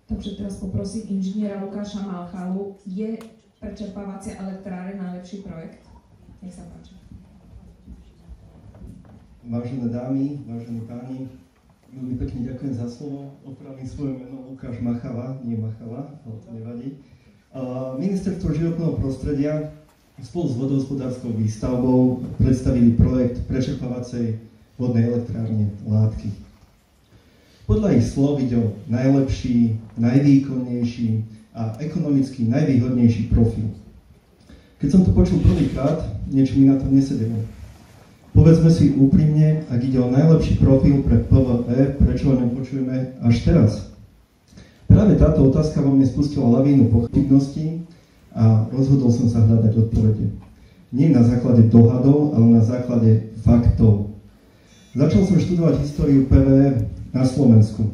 Takže teraz poprosím inžiniera Lukáša Malchalu. Je prečerpávacia elektráreň najlepší projekt? Nech sa páči. Vážené dámy, vážení páni, veľmi pekne ďakujem za slovo. Opravím svoje meno Lukáš Machala, nie Machala, ale to nevadí. Ministerstvo životného prostredia spolu s vodohospodárskou výstavbou predstavili projekt prečerpávacej vodnej elektrárne Látky. Podľa ich slov ide o najlepší, najvýkonnejší a ekonomicky najvýhodnejší profil. Keď som to počul prvýkrát, niečo mi na to nesedelo. Povedzme si úprimne, ak ide o najlepší profil pre PVE, prečo ho nepočujeme až teraz? Práve táto otázka vo mne spustila lavínu pochybností a rozhodol som sa hľadať odpovede. Nie na základe dohadov, ale na základe faktov. Začal som študovať históriu PVE na Slovensku.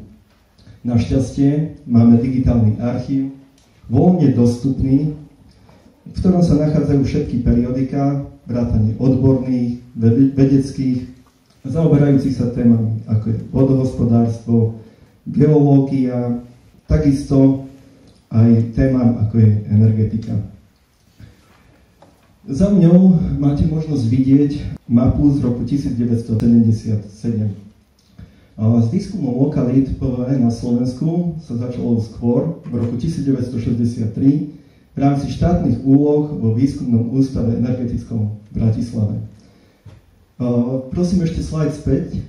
Našťastie máme digitálny archív, voľne dostupný, v ktorom sa nachádzajú všetky periodiká, vrátane odborných, vedeckých, zaoberajúcich sa témami, ako je vodohospodárstvo, geológia, takisto aj témam, ako je energetika. Za mňou máte možnosť vidieť mapu z roku 1977. S výskumom lokalít PVE na Slovensku sa začalo skôr, v roku 1963, v rámci štátnych úloh vo Výskumnom ústave energetickom v Bratislave. Prosím ešte slajd späť.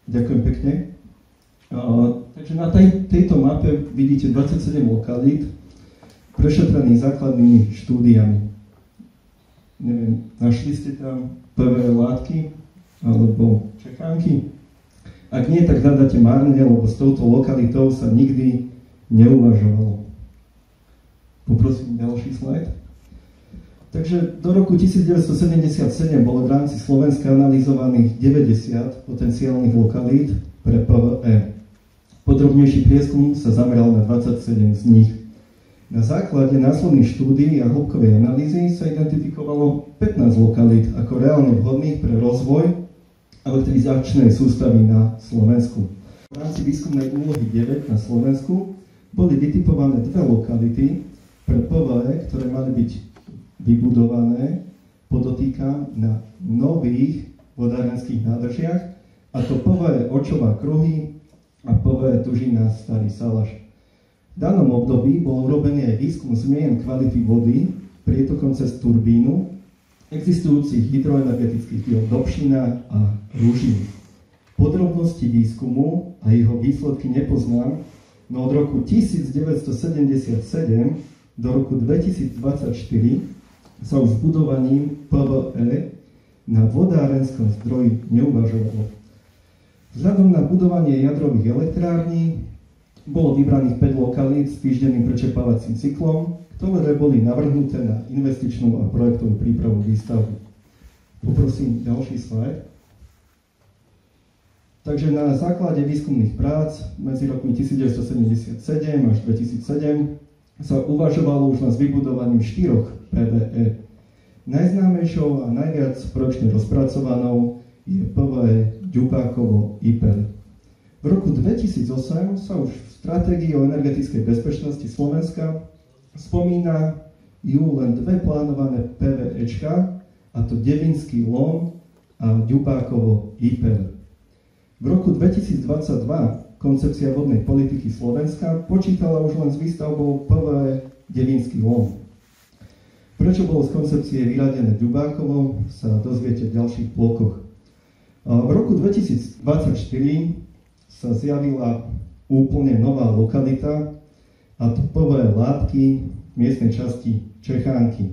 Ďakujem pekne. Takže na tejto mape vidíte 27 lokalít prešetrených základnými štúdiami. Neviem, našli ste tam PVE Látky alebo Čechánky? Ak nie, tak hľadáte márne, lebo s touto lokalitou sa nikdy neuvažovalo. Poprosím ďalší slajd. Takže do roku 1977 bolo v rámci Slovenska analyzovaných 90 potenciálnych lokalít pre PVE. Podrobnejší prieskum sa zameral na 27 z nich. Na základe následných štúdií a hĺbkovej analýzy sa identifikovalo 15 lokalít ako reálne vhodných pre rozvoj elektrizačnej sústavy na Slovensku. V rámci výskumnej úlohy 9 na Slovensku boli vytipované dve lokality pre PVE, ktoré mali byť vybudované, podotýkam, na nových vodárenských nádržiach, a to PVE Očová Kruhy a PVE Tužina Starý Salaš. V danom období bol urobený aj výskum zmien kvality vody prietokom cez turbínu existujúcich hydroenergetických diel Dobšina a Ružín. Podrobnosti výskumu a jeho výsledky nepoznám, no od roku 1977 do roku 2024 sa už s budovaním PVE na vodárenskom zdroji neuvažovalo. Vzhľadom na budovanie jadrových elektrární bolo vybraných 5 lokalít s týždenným prečerpávacím cyklom, ktoré boli navrhnuté na investičnú a projektovú prípravu výstavby. Poprosím ďalší slajd. Takže na základe výskumných prác medzi rokmi 1977 až 2007 sa uvažovalo už len s vybudovaním 4 PVE. Najznámejšou a najviac projekčne rozpracovanou je PVE Ďubákovo-Ipel. V roku 2008 sa už v stratégii o energetickej bezpečnosti Slovenska spomína len dve plánované PVEčka, a to Devinský Lom a Ďubákovo-Ipel. V roku 2022 koncepcia vodnej politiky Slovenska počítala už len s výstavbou PVE Devinský Lom. Prečo bolo z koncepcie vyradené Ďubákovo, sa dozviete v ďalších blokoch. V roku 2024 sa zjavila úplne nová lokalita, a to PVE Látky v miestnej časti Čechánky,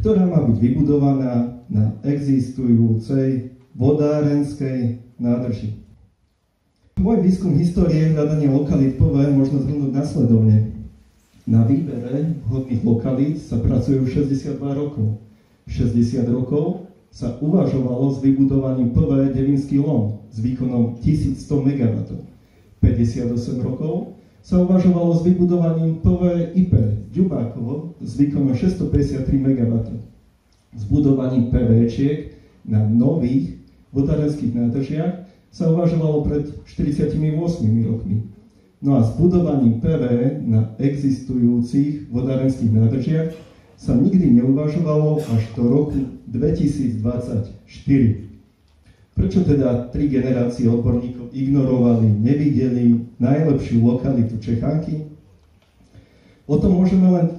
ktorá má byť vybudovaná na existujúcej vodárenskej nádrži. Môj výskum histórie hľadania lokalít PVE možno zhrnúť nasledovne. Na výbere vhodných lokalít sa pracuje už 62 rokov. 60 rokov sa uvažovalo s vybudovaním PVE Devinský Lom s výkonom 1100 MW. 58 rokov sa uvažovalo s vybudovaním PVE Ipel Ďubákovo s výkonom 653 MW. S budovaním PVčiek na nových vodárenských nádržiach sa uvažovalo pred 48 rokmi. No a s budovaním PV na existujúcich vodárenských nádržiach sa nikdy neuvažovalo až do roku 2024. Prečo teda 3 generácie odborníkov ignorovali, nevideli najlepšiu lokalitu Čechánky? O tom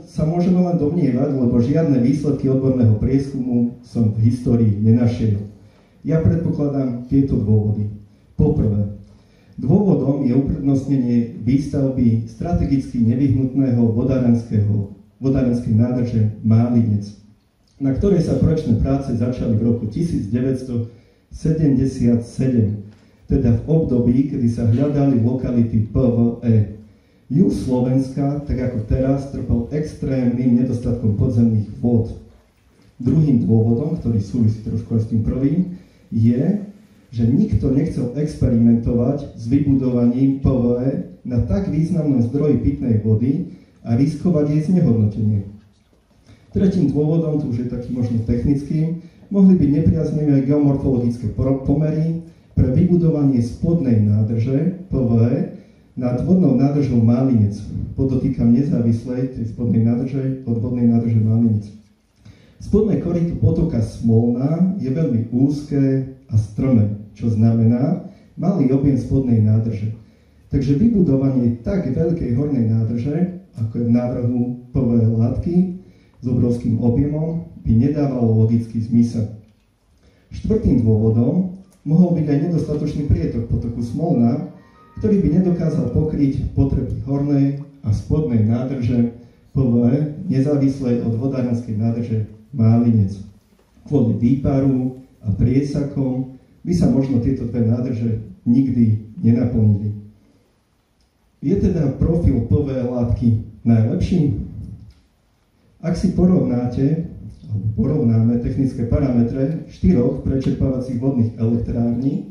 sa môžeme len domnievať, lebo žiadne výsledky odborného prieskumu som v histórii nenašiel. Ja predpokladám tieto dôvody. Poprvé, dôvodom je uprednostnenie výstavby strategicky nevyhnutného vodárenskej nádrže Málinec, na ktorej sa projekčné práce začali v roku 1977, teda v období, kedy sa hľadali lokality PVE. Juh Slovenska, tak ako teraz, trpel extrémnym nedostatkom podzemných vôd. Druhým dôvodom, ktorý súvisí trošku aj s tým prvým, je, že nikto nechcel experimentovať s vybudovaním PVE na tak významnom zdroji pitnej vody a riskovať jej znehodnotenie. Tretím dôvodom, tu už je taký možno technický, mohli byť nepriaznivé geomorfologické pomery pre vybudovanie spodnej nádrže PVE nad vodnou nádržou Málinec. Podotýkam nezávislej tej spodnej nádrže od vodnej nádrže Málinec. Spodné koryto potoka Smolná je veľmi úzke a strmé, čo znamená malý objem spodnej nádrže. Takže vybudovanie tak veľkej hornej nádrže, ako je v návrhu PVE látky s obrovským objemom, by nedávalo logický zmysel. Štvrtým dôvodom mohol byť aj nedostatočný prietok potoku Smolná, ktorý by nedokázal pokryť potreby hornej a spodnej nádrže PVE nezávislej od vodárenskej nádrže Málinec. Kvôli výparu a priesakom by sa možno tieto dve nádrže nikdy nenaplnili. Je teda profil PVE látky najlepší? Ak si porovnáme technické parametre 4 prečerpávacích vodných elektrární,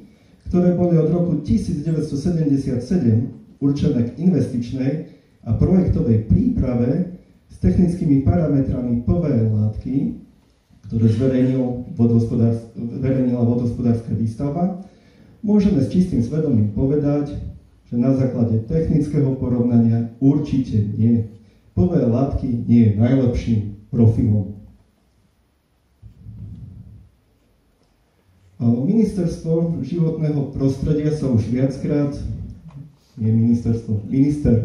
ktoré boli od roku 1977 určené k investičnej a projektovej príprave s technickými parametrami PVE látky, ktoré zverejnila vodohospodárska výstava, môžeme s čistým svedomím povedať, že na základe technického porovnania určite nie. PVE látky nie je najlepším profilom. Ministerstvo životného prostredia sa už viackrát, minister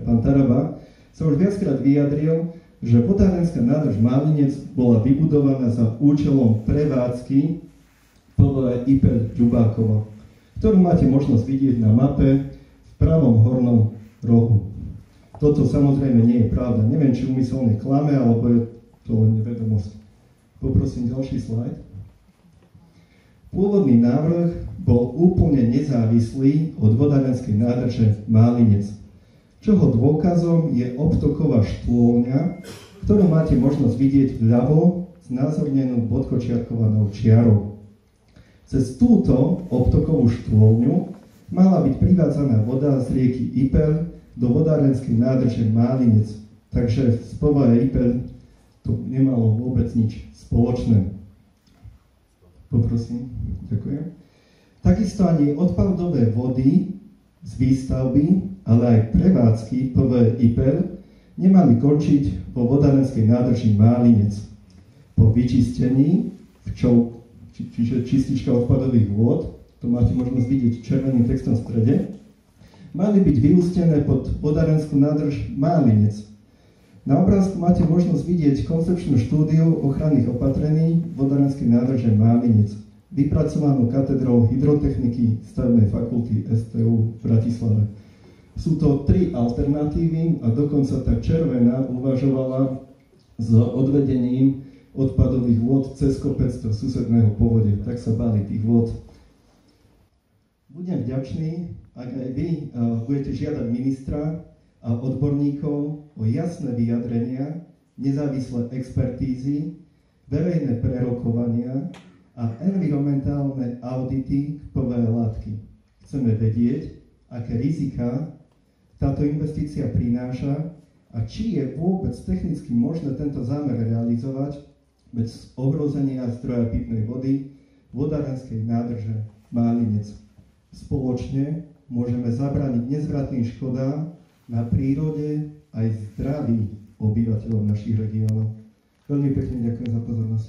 pán Taraba sa už viackrát vyjadril, že vodárenská nádrž Málinec bola vybudovaná za účelom prevádzky PVE IPEL Ľubákova, ktorú máte možnosť vidieť na mape v pravom hornom rohu. Toto samozrejme nie je pravda. Neviem, či úmyselne klame, alebo je to len nevedomosť. Poprosím ďalší slajd. Pôvodný návrh bol úplne nezávislý od vodárenskej nádrže Málinec, čoho dôkazom je obtoková štôlňa, ktorú máte možnosť vidieť vľavo znázornenú bodkočiarkovanou čiarou. Cez túto obtokovú štôlňu mala byť privádzaná voda z rieky Ipel do vodárenskej nádrže Málinec, takže z PVE Ipel to nemalo vôbec nič spoločné. Poprosím, ďakujem. Takisto ani odpadové vody z výstavby, ale aj prevádzky PVE IPEL nemali končiť vo vodárenskej nádrži Málinec. Po vyčistení, čiže čistička odpadových vôd, to máte možnosť vidieť červeným textom v strede, mali byť vyústené pod vodárenskú nádrž Málinec. Na obrázku máte možnosť vidieť koncepčnú štúdiu ochranných opatrení vodárenskej nádrže Málinec, vypracovanú katedrou hydrotechniky stavebnej fakulty STU v Bratislave. Sú to 3 alternatívy a dokonca tá červená uvažovala s odvedením odpadových vôd cez kopec do susedného povodia. Tak sa báli tých vôd. Budem vďačný, ak aj vy budete žiadať ministra a odborníkov o jasné vyjadrenia, nezávislé expertízy, verejné prerokovania a environmentálne audity PVE látky. Chceme vedieť, aké rizika táto investícia prináša a či je vôbec technicky možné tento zámer realizovať bez ohrozenia zdroja pitnej vody vodárenskej nádrže Málinec. Spoločne môžeme zabrániť nezvratným škodám na prírode aj zdraví obyvateľov našich regiónov. Veľmi pekne ďakujem za pozornosť.